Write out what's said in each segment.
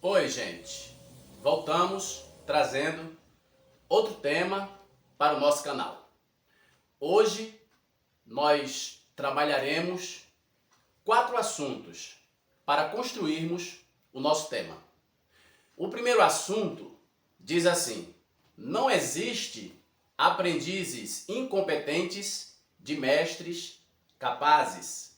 Oi, gente! Voltamos trazendo outro tema para o nosso canal. Hoje nós trabalharemos 4 assuntos para construirmos o nosso tema. O primeiro assunto diz assim: não existe aprendizes incompetentes de mestres capazes.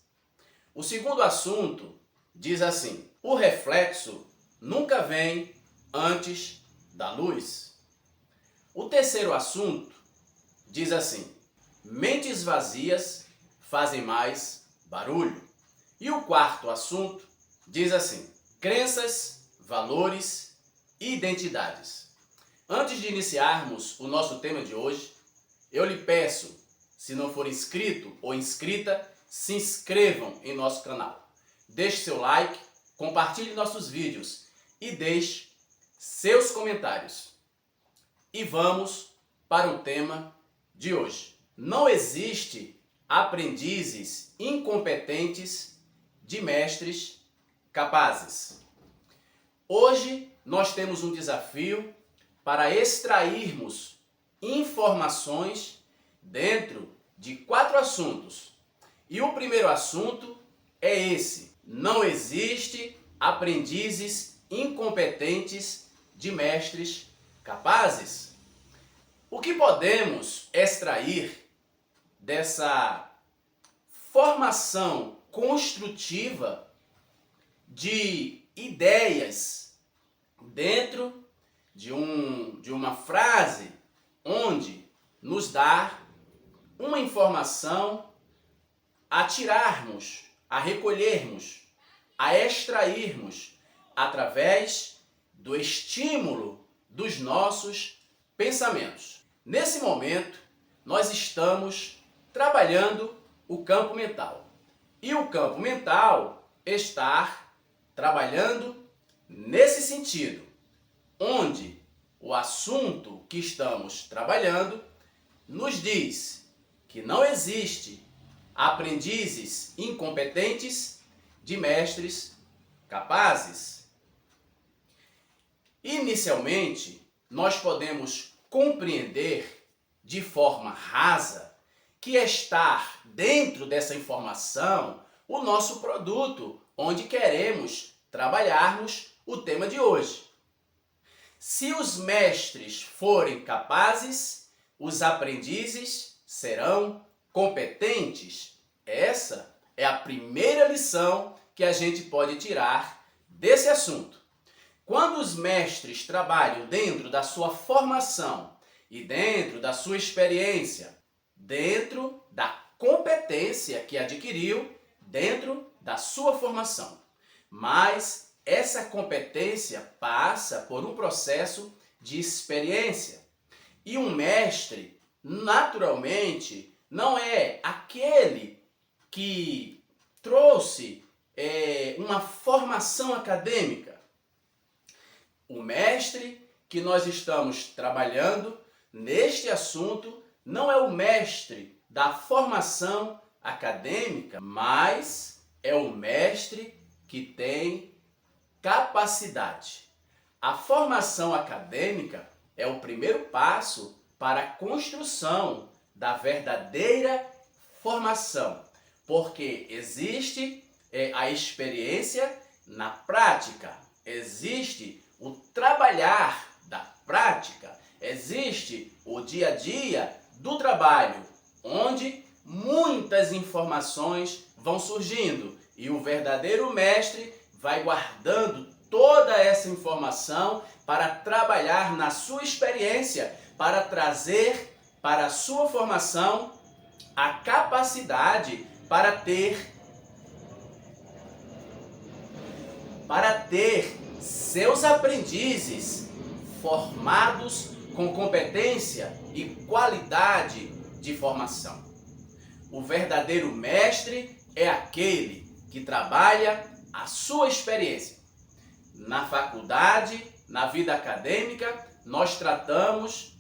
O segundo assunto diz assim: o reflexo nunca vem antes da luz. O terceiro assunto diz assim: mentes vazias fazem mais barulho. E o quarto assunto diz assim: crenças, valores e identidades. Antes de iniciarmos o nosso tema de hoje, eu lhe peço, se não for inscrito ou inscrita, se inscrevam em nosso canal. Deixe seu like, compartilhe nossos vídeos e deixe seus comentários. E vamos para o tema de hoje. Não existe aprendizes incompetentes de mestres capazes. Hoje nós temos um desafio para extrairmos informações dentro de 4 assuntos. E o primeiro assunto é esse: não existe aprendizes incompetentes de mestres capazes. O que podemos extrair dessa formação construtiva de ideias dentro de uma frase onde nos dá uma informação a tirarmos, a recolhermos, a extrairmos através do estímulo dos nossos pensamentos. Nesse momento, nós estamos trabalhando o campo mental. E o campo mental está trabalhando nesse sentido, onde o assunto que estamos trabalhando nos diz que não existe aprendizes incompetentes de mestres capazes. Inicialmente, nós podemos compreender de forma rasa que estar dentro dessa informação o nosso produto, onde queremos trabalharmos o tema de hoje. Se os mestres forem capazes, os aprendizes serão competentes. Essa é a primeira lição que a gente pode tirar desse assunto. Quando os mestres trabalham dentro da sua formação e dentro da sua experiência, dentro da competência que adquiriu dentro da sua formação. Mas essa competência passa por um processo de experiência. E um mestre, naturalmente, não é aquele que trouxe uma formação acadêmica. O mestre que nós estamos trabalhando neste assunto não é o mestre da formação acadêmica, mas é o mestre que tem capacidade. A formação acadêmica é o primeiro passo para a construção da verdadeira formação, porque existe a experiência na prática, existe o trabalhar da prática, existe o dia a dia do trabalho, onde muitas informações vão surgindo e o verdadeiro mestre vai guardando toda essa informação para trabalhar na sua experiência, para trazer para a sua formação a capacidade para ter seus aprendizes formados com competência e qualidade de formação. O verdadeiro mestre é aquele que trabalha a sua experiência. Na faculdade, na vida acadêmica, nós tratamos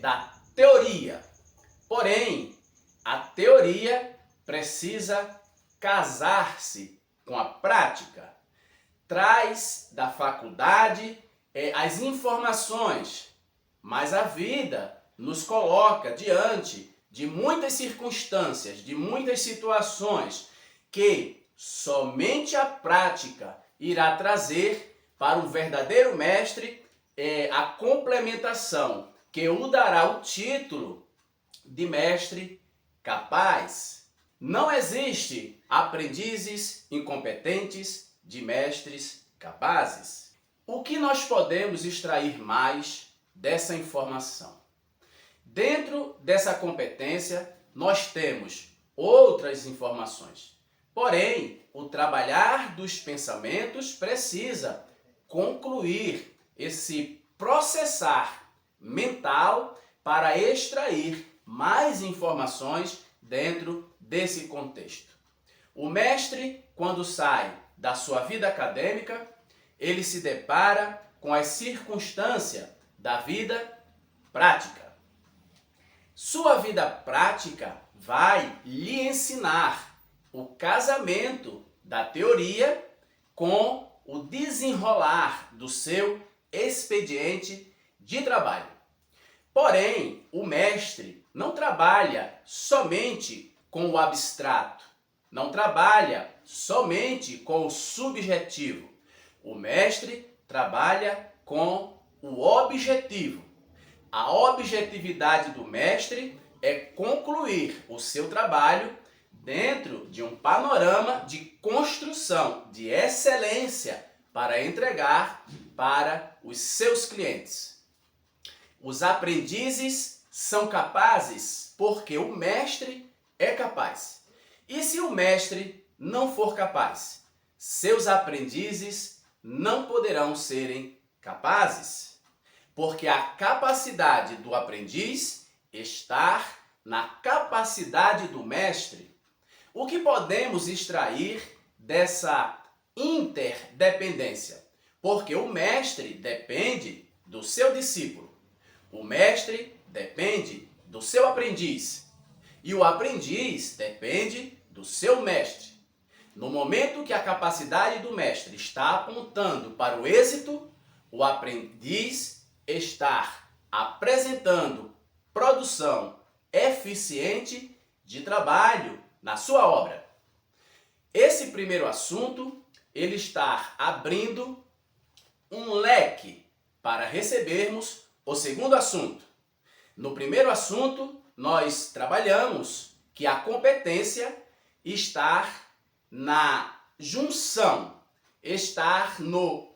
da teoria. Porém, a teoria precisa casar-se com a prática. traz da faculdade as informações, mas a vida nos coloca diante de muitas circunstâncias, de muitas situações que somente a prática irá trazer para um verdadeiro mestre a complementação que o dará o título de mestre capaz. Não existe aprendizes incompetentes de mestres capazes. O que nós podemos extrair mais dessa informação? Dentro dessa competência, nós temos outras informações. Porém, o trabalhar dos pensamentos precisa concluir esse processar mental para extrair mais informações dentro desse contexto. O mestre, quando sai da sua vida acadêmica, ele se depara com as circunstâncias da vida prática. Sua vida prática vai lhe ensinar o casamento da teoria com o desenrolar do seu expediente de trabalho. Porém, o mestre não trabalha somente com o abstrato, não trabalha somente com o subjetivo. O mestre trabalha com o objetivo. A objetividade do mestre é concluir o seu trabalho dentro de um panorama de construção de excelência para entregar para os seus clientes. Os aprendizes são capazes porque o mestre é capaz. E se o mestre não for capaz, seus aprendizes não poderão serem capazes. Porque a capacidade do aprendiz está na capacidade do mestre. O que podemos extrair dessa interdependência? Porque o mestre depende do seu discípulo. O mestre depende do seu aprendiz. E o aprendiz depende do seu mestre. No momento que a capacidade do mestre está apontando para o êxito, o aprendiz está apresentando produção eficiente de trabalho na sua obra. Esse primeiro assunto, ele está abrindo um leque para recebermos o segundo assunto. No primeiro assunto, nós trabalhamos que a competência está na junção, está no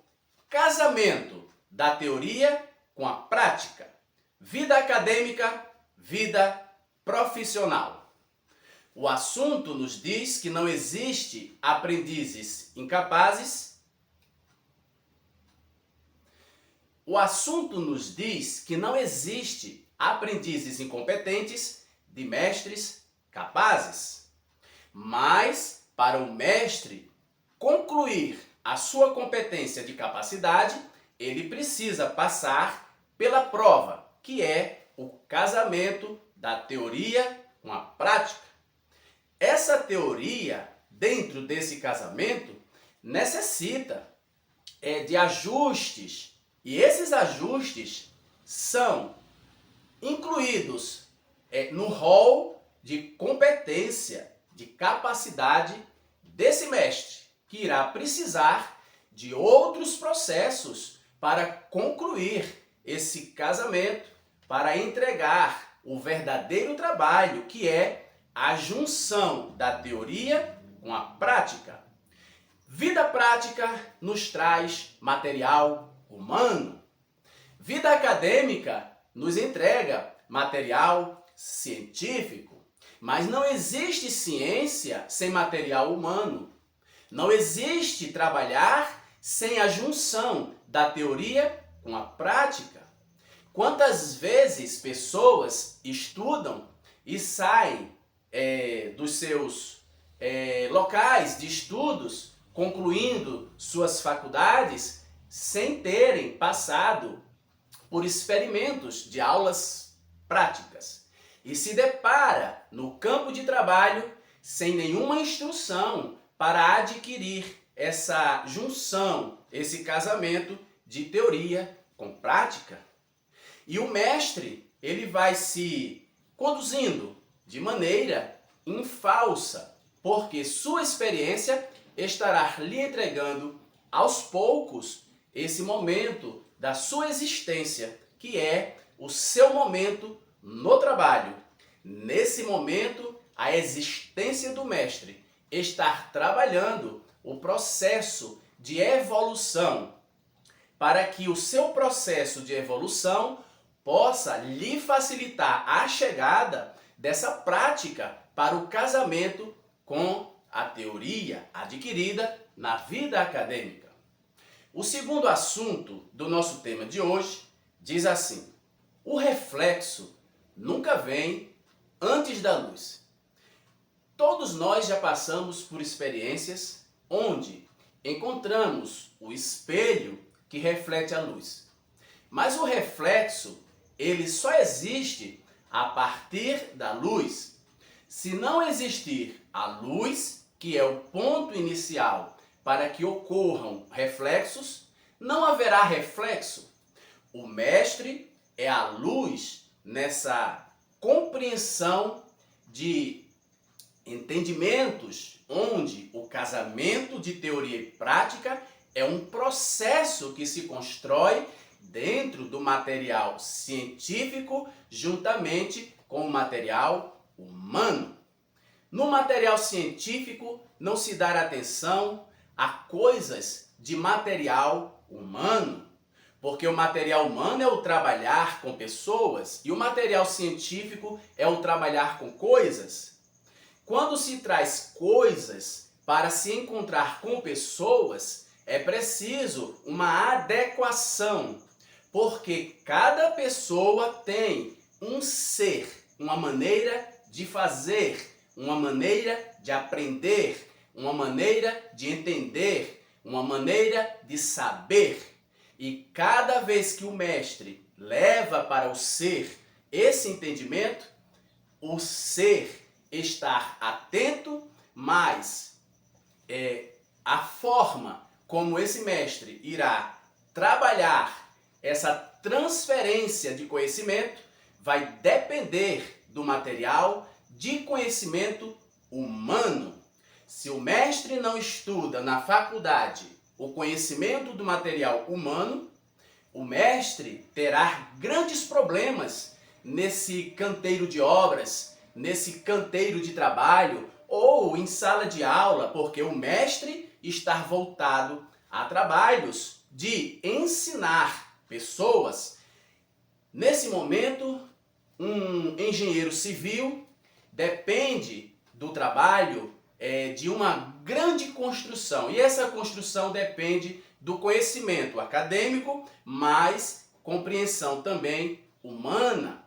casamento da teoria com a prática. Vida acadêmica, vida profissional. O assunto nos diz que não existe aprendizes incapazes. O assunto nos diz que não existe aprendizes incompetentes de mestres capazes. Mas, para o mestre concluir a sua competência de capacidade, ele precisa passar pela prova, que é o casamento da teoria com a prática. Essa teoria, dentro desse casamento, necessita de ajustes. E esses ajustes são incluídos no rol de competência, de capacidade desse mestre, que irá precisar de outros processos para concluir esse casamento, para entregar o verdadeiro trabalho, que é a junção da teoria com a prática. Vida prática nos traz material humano. Vida acadêmica nos entrega material científico. Mas não existe ciência sem material humano. Não existe trabalhar sem a junção da teoria com a prática. Quantas vezes pessoas estudam e saem dos seus locais de estudos, concluindo suas faculdades, sem terem passado por experimentos de aulas práticas. E se depara no campo de trabalho sem nenhuma instrução para adquirir essa junção, esse casamento de teoria com prática. E o mestre, ele vai se conduzindo de maneira infalsa, porque sua experiência estará lhe entregando aos poucos esse momento da sua existência, que é o seu momento no trabalho. Nesse momento, a existência do mestre estar trabalhando o processo de evolução, para que o seu processo de evolução possa lhe facilitar a chegada dessa prática para o casamento com a teoria adquirida na vida acadêmica. O segundo assunto do nosso tema de hoje diz assim: o reflexo nunca vem antes da luz. Todos nós já passamos por experiências onde encontramos o espelho que reflete a luz. Mas o reflexo, ele só existe a partir da luz. Se não existir a luz, que é o ponto inicial para que ocorram reflexos, não haverá reflexo. O mestre é a luz nessa compreensão de entendimentos, onde o casamento de teoria e prática é um processo que se constrói dentro do material científico, juntamente com o material humano. No material científico, não se dá atenção a coisas de material humano, porque o material humano é o trabalhar com pessoas e o material científico é o trabalhar com coisas. Quando se traz coisas para se encontrar com pessoas, é preciso uma adequação, porque cada pessoa tem um ser, uma maneira de fazer, uma maneira de aprender, uma maneira de entender, uma maneira de saber. E cada vez que o mestre leva para o ser esse entendimento, o ser estar atento, mas a forma como esse mestre irá trabalhar essa transferência de conhecimento vai depender do material de conhecimento humano. Se o mestre não estuda na faculdade o conhecimento do material humano, o mestre terá grandes problemas nesse canteiro de obras, nesse canteiro de trabalho ou em sala de aula, porque o mestre está voltado a trabalhos de ensinar pessoas. Nesse momento, um engenheiro civil depende do trabalho de uma grande construção. E essa construção depende do conhecimento acadêmico, mas compreensão também humana,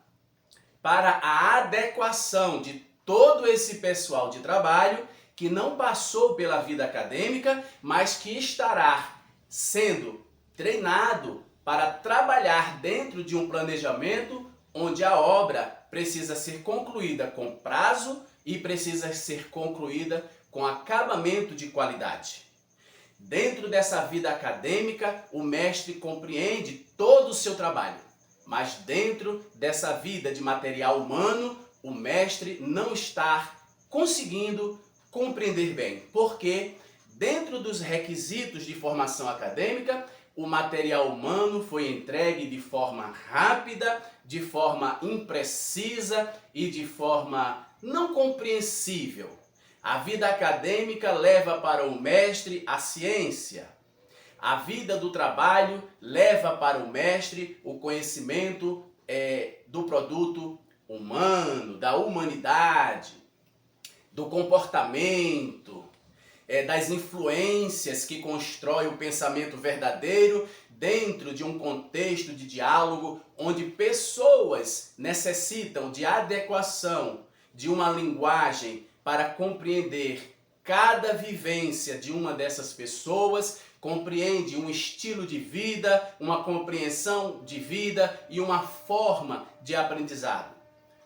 para a adequação de todo esse pessoal de trabalho que não passou pela vida acadêmica, mas que estará sendo treinado para trabalhar dentro de um planejamento onde a obra precisa ser concluída com prazo e precisa ser concluída com acabamento de qualidade. Dentro dessa vida acadêmica, o mestre compreende todo o seu trabalho, mas dentro dessa vida de material humano, o mestre não está conseguindo compreender bem, porque dentro dos requisitos de formação acadêmica, o material humano foi entregue de forma rápida, de forma imprecisa e de forma não compreensível. A vida acadêmica leva para o mestre a ciência. A vida do trabalho leva para o mestre o conhecimento do produto humano, da humanidade, do comportamento, das influências que constrói o pensamento verdadeiro dentro de um contexto de diálogo onde pessoas necessitam de adequação de uma linguagem para compreender cada vivência de uma dessas pessoas, compreende um estilo de vida, uma compreensão de vida e uma forma de aprendizado.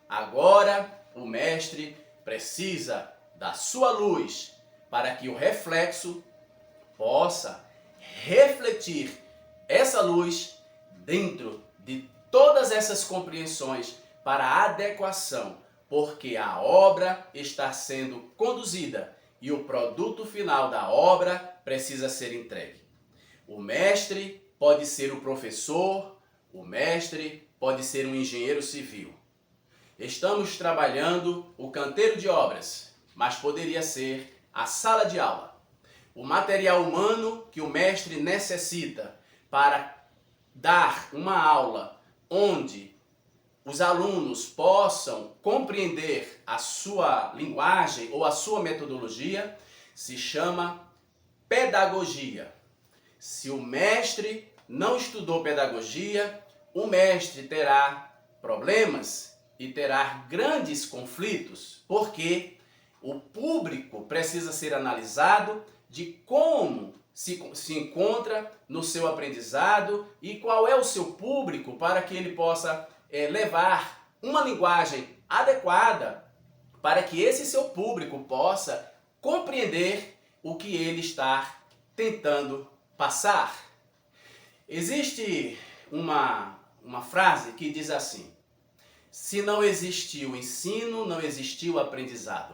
Agora, o mestre precisa da sua luz para que o reflexo possa refletir essa luz dentro de todas essas compreensões para a adequação, porque a obra está sendo conduzida e o produto final da obra precisa ser entregue. O mestre pode ser o professor, o mestre pode ser um engenheiro civil. Estamos trabalhando o canteiro de obras, mas poderia ser a sala de aula. O material humano que o mestre necessita para dar uma aula onde os alunos possam compreender a sua linguagem ou a sua metodologia se chama pedagogia. Se o mestre não estudou pedagogia, o mestre terá problemas e terá grandes conflitos, porque o público precisa ser analisado de como se encontra no seu aprendizado e qual é o seu público para que ele possa levar uma linguagem adequada para que esse seu público possa compreender o que ele está tentando passar. Existe uma frase que diz assim: se não existiu ensino, não existiu aprendizado.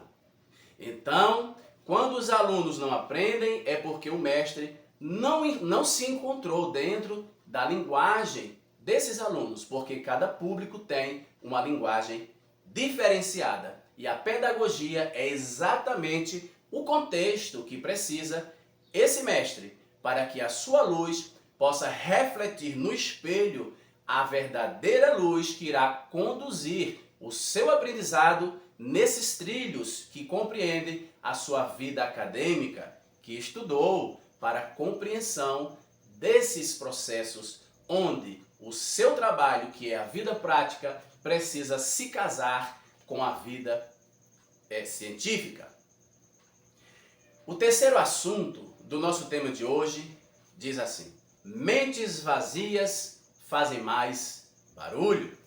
Então, quando os alunos não aprendem, é porque o mestre não se encontrou dentro da linguagem desses alunos, porque cada público tem uma linguagem diferenciada. E a pedagogia é exatamente o contexto que precisa esse mestre para que a sua luz possa refletir no espelho a verdadeira luz que irá conduzir o seu aprendizado nesses trilhos que compreendem a sua vida acadêmica, que estudou para a compreensão desses processos onde o seu trabalho, que é a vida prática, precisa se casar com a vida científica. O terceiro assunto do nosso tema de hoje diz assim: mentes vazias fazem mais barulho.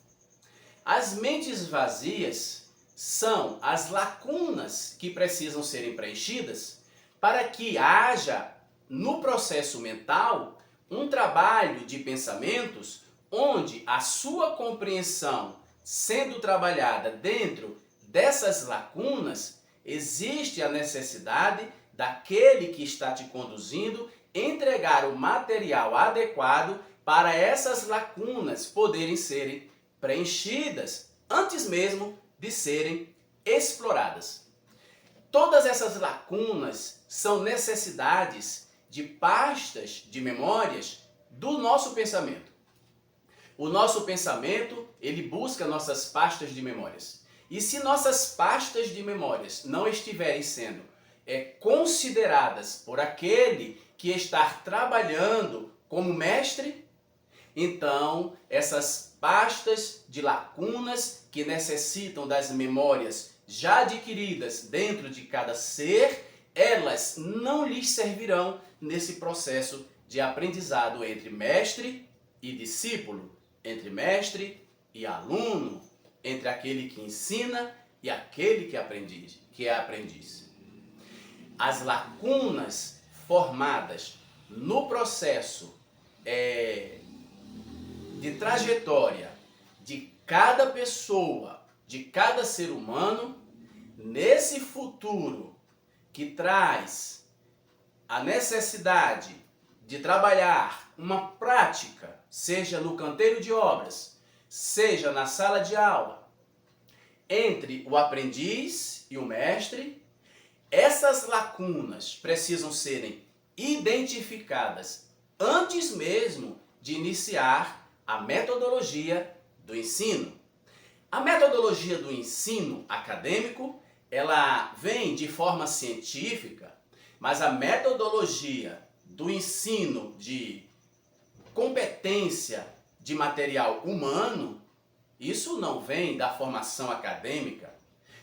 As mentes vazias são as lacunas que precisam serem preenchidas para que haja no processo mental um trabalho de pensamentos onde a sua compreensão sendo trabalhada dentro dessas lacunas, existe a necessidade daquele que está te conduzindo entregar o material adequado para essas lacunas poderem serem preenchidas antes mesmo de serem exploradas. Todas essas lacunas são necessidades de pastas de memórias do nosso pensamento. O nosso pensamento, ele busca nossas pastas de memórias. E se nossas pastas de memórias não estiverem sendo consideradas por aquele que está trabalhando como mestre, então essas pastas de lacunas que necessitam das memórias já adquiridas dentro de cada ser, elas não lhes servirão nesse processo de aprendizado entre mestre e discípulo, entre mestre e aluno, entre aquele que ensina e aquele que é aprendiz. As lacunas formadas no processo de trajetória de cada pessoa, de cada ser humano, nesse futuro que traz a necessidade de trabalhar uma prática, seja no canteiro de obras, seja na sala de aula, entre o aprendiz e o mestre, essas lacunas precisam serem identificadas antes mesmo de iniciar a metodologia do ensino. A metodologia do ensino acadêmico, ela vem de forma científica, mas a metodologia do ensino de competência de material humano, isso não vem da formação acadêmica.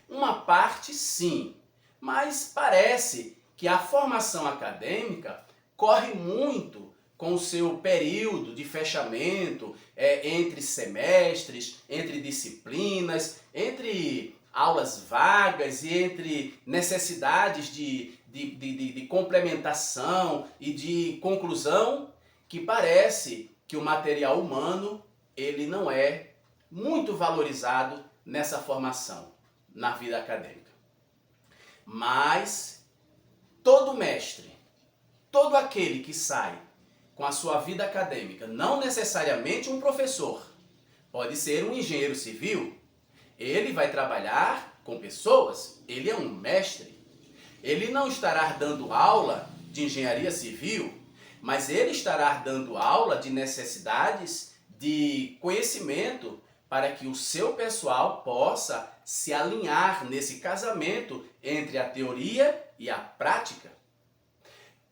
Uma parte sim, mas parece que a formação acadêmica corre muito com o seu período de fechamento entre semestres, entre disciplinas, entre aulas vagas e entre necessidades de de complementação e de conclusão que parece que o material humano ele não é muito valorizado nessa formação, na vida acadêmica. Mas todo mestre, todo aquele que sai com a sua vida acadêmica, não necessariamente um professor, pode ser um engenheiro civil, ele vai trabalhar com pessoas, ele é um mestre. Ele não estará dando aula de engenharia civil, mas ele estará dando aula de necessidades de conhecimento para que o seu pessoal possa se alinhar nesse casamento entre a teoria e a prática.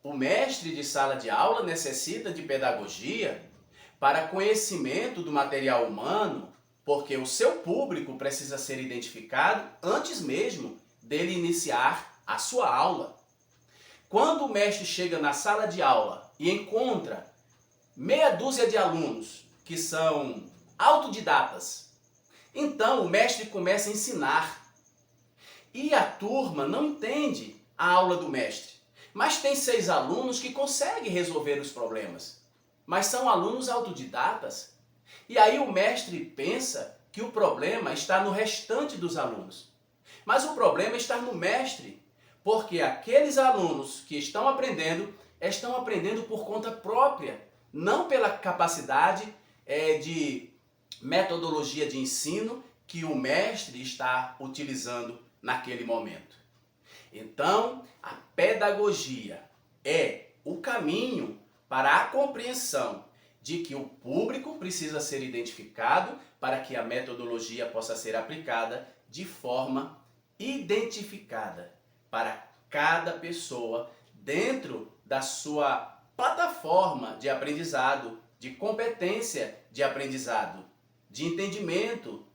O mestre de sala de aula necessita de pedagogia para conhecimento do material humano, porque o seu público precisa ser identificado antes mesmo dele iniciar a sua aula. Quando o mestre chega na sala de aula e encontra meia dúzia de alunos que são autodidatas, então o mestre começa a ensinar. E a turma não entende a aula do mestre, mas tem 6 alunos que conseguem resolver os problemas, mas são alunos autodidatas. E aí o mestre pensa que o problema está no restante dos alunos. Mas o problema está no mestre, porque aqueles alunos que estão aprendendo por conta própria, não pela capacidade de metodologia de ensino que o mestre está utilizando naquele momento. Então, a pedagogia é o caminho para a compreensão de que o público precisa ser identificado para que a metodologia possa ser aplicada de forma identificada para cada pessoa dentro da sua plataforma de aprendizado, de competência de aprendizado, de entendimento,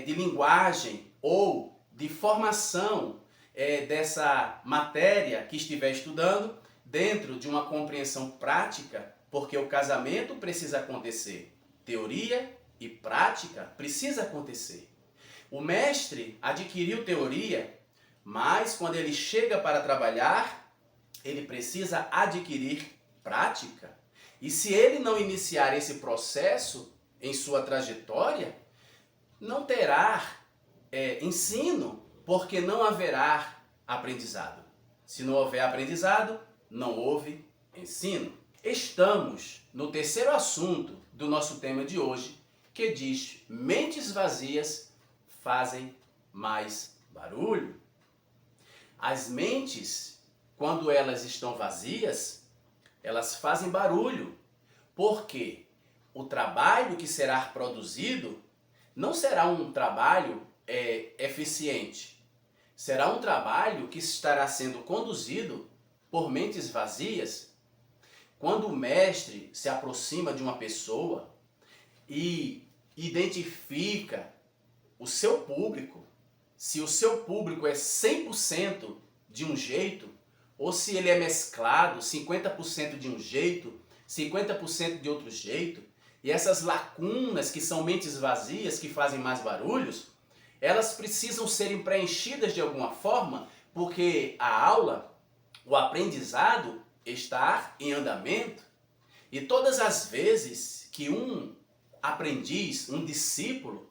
de linguagem ou de formação dessa matéria que estiver estudando dentro de uma compreensão prática, porque o casamento precisa acontecer. Teoria e prática precisa acontecer. O mestre adquiriu teoria, mas quando ele chega para trabalhar, ele precisa adquirir prática. E se ele não iniciar esse processo em sua trajetória, não terá ensino, porque não haverá aprendizado. Se não houver aprendizado, não houve ensino. Estamos no terceiro assunto do nosso tema de hoje, que diz: mentes vazias fazem mais barulho. As mentes, quando elas estão vazias, elas fazem barulho, porque o trabalho que será produzido não será um trabalho eficiente. Será um trabalho que estará sendo conduzido por mentes vazias. Quando o mestre se aproxima de uma pessoa e identifica o seu público, se o seu público é 100% de um jeito, ou se ele é mesclado, 50% de um jeito, 50% de outro jeito, e essas lacunas que são mentes vazias, que fazem mais barulhos, elas precisam serem preenchidas de alguma forma, porque a aula, o aprendizado está em andamento. E todas as vezes que um aprendiz, um discípulo,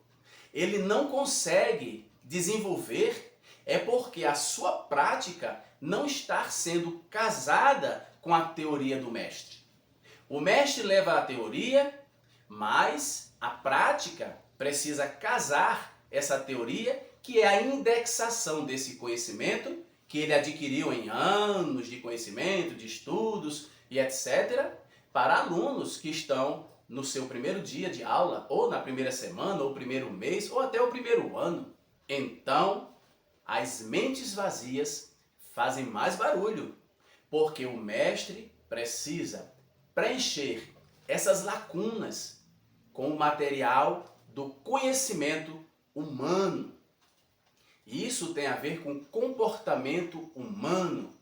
ele não consegue desenvolver, é porque a sua prática não está sendo casada com a teoria do mestre. O mestre leva a teoria, mas a prática precisa casar essa teoria, que é a indexação desse conhecimento que ele adquiriu em anos de conhecimento, de estudos e etc., para alunos que estão no seu primeiro dia de aula, ou na primeira semana, ou primeiro mês, ou até o primeiro ano. Então, as mentes vazias fazem mais barulho, porque o mestre precisa preencher essas lacunas com o material do conhecimento humano. Isso tem a ver com comportamento humano.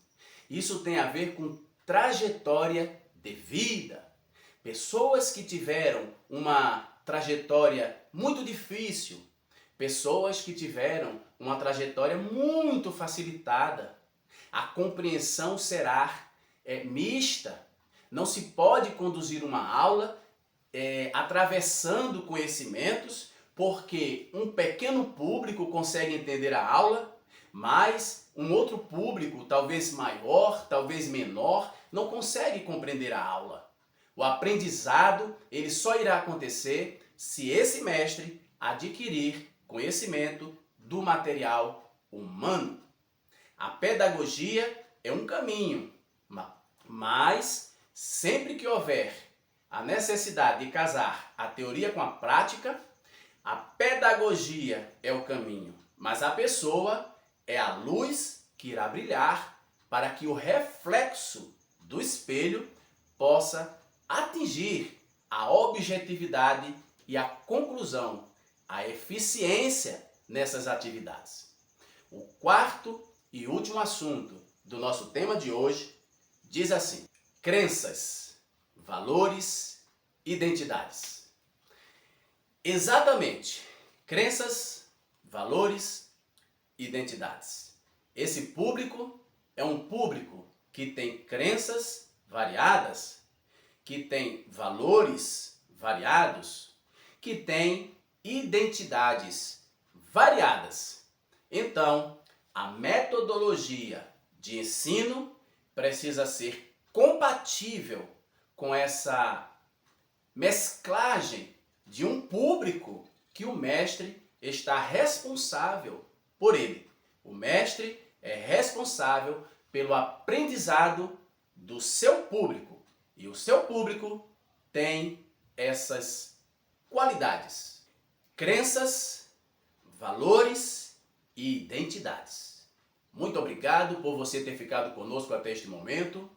Isso tem a ver com trajetória de vida. Pessoas que tiveram uma trajetória muito difícil, pessoas que tiveram uma trajetória muito facilitada, A compreensão será mista. Não se pode conduzir uma aula atravessando conhecimentos, porque um pequeno público consegue entender a aula, mas um outro público, talvez maior, talvez menor, não consegue compreender a aula. O aprendizado, ele só irá acontecer se esse mestre adquirir conhecimento do material humano. A pedagogia é um caminho, mas sempre que houver a necessidade de casar a teoria com a prática, a pedagogia é o caminho, mas a pessoa é a luz que irá brilhar para que o reflexo do espelho possa atingir a objetividade e a conclusão, a eficiência nessas atividades. O quarto e último assunto do nosso tema de hoje diz assim: crenças, valores, identidades. Exatamente, crenças, valores, identidades. Esse público é um público que tem crenças variadas, que tem valores variados, que tem identidades variadas. Então, a metodologia de ensino precisa ser compatível com essa mesclagem de um público que o mestre está responsável por ele. O mestre é responsável pelo aprendizado do seu público e o seu público tem essas qualidades: crenças, valores e identidades. Muito obrigado por você ter ficado conosco até este momento.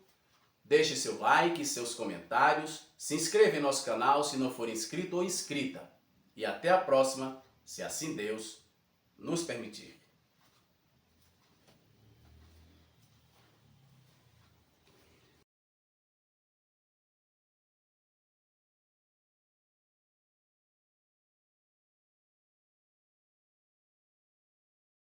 Deixe seu like, seus comentários, se inscreva em nosso canal se não for inscrito ou inscrita. E até a próxima, se assim Deus nos permitir.